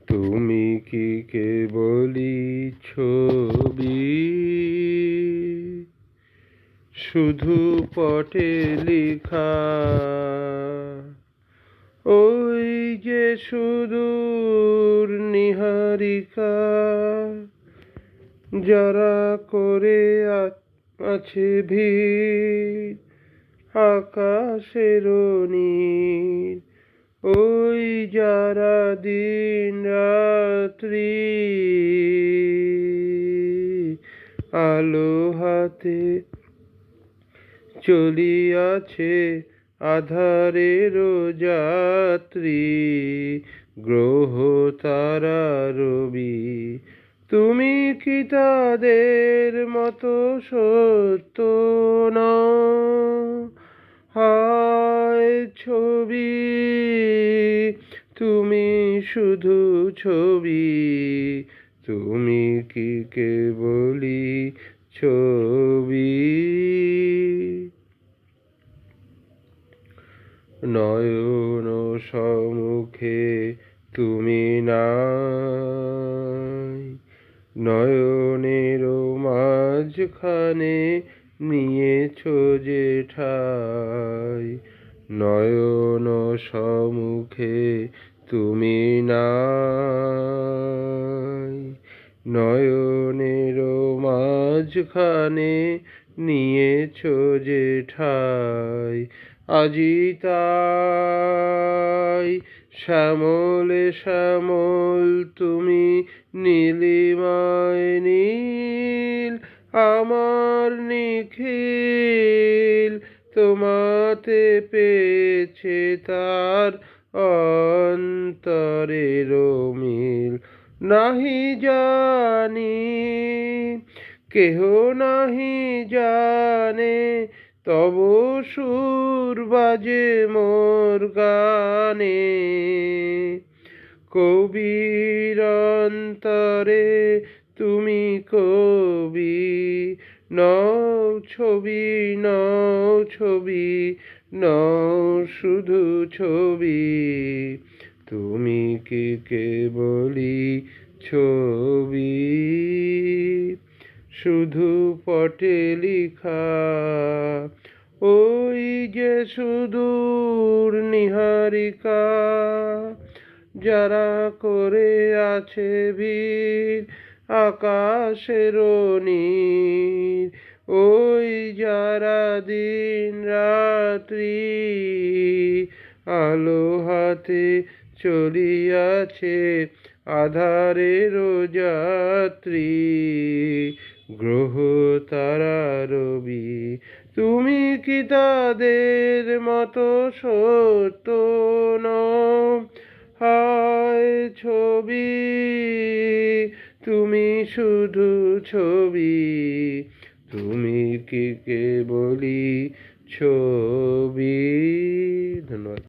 তুমি কি কেবলই ছবি, শুধু পটে লেখা? ওই যে সুদূর নীহারিকা, যারা করে আছে ভিড় আকাশের নীল। ওই যারা দিন রাত্রি আলো হাতে চলিয়াছে আধারের যাত্রী, গ্রহ তারা রবি। তুমি কি তাদের মতো সত্য নও? হায় ছবি, তুমি শুধু ছবি। তুমি কি কেবলই ছবি? নয়ন সম্মুখে তুমি নাই, নয়নের মাঝখানে নিয়েছ যে ঠাই। নয়ন সম্মুখে তুমি নাই, নয়নের মাঝখানে নিয়েছ যে ঠাই। আজি তাই শ্যামলে শ্যামল তুমি, নীলিমায় নীল আমার নিখিল। তোমাতে পেয়েছে তার অন্তরের মিল। নাহি জানি, কেহ নাহি জানে, তবু সুর বাজে মোর গানে। কবির অন্তরে তুমি কবি, নও ছবি, নও ছবি, নও শুধু ছবি। তুমি কি কেবলই ছবি, শুধু পটে লেখা? ওই যে সুদূর নীহারিকা, যারা করে আছে ভিড় আকাশের নীল। ওই যারা দিন রাত্রি আলো হাতে চলিয়াছে আধারের যাত্রী, গ্রহ তারা রবি। তুমি কি তাদের মতো সত্য নও? হায় ছবি, তুমি শুধু ছবি। তুমি কি কেবলই ছবি? ধন্যবাদ।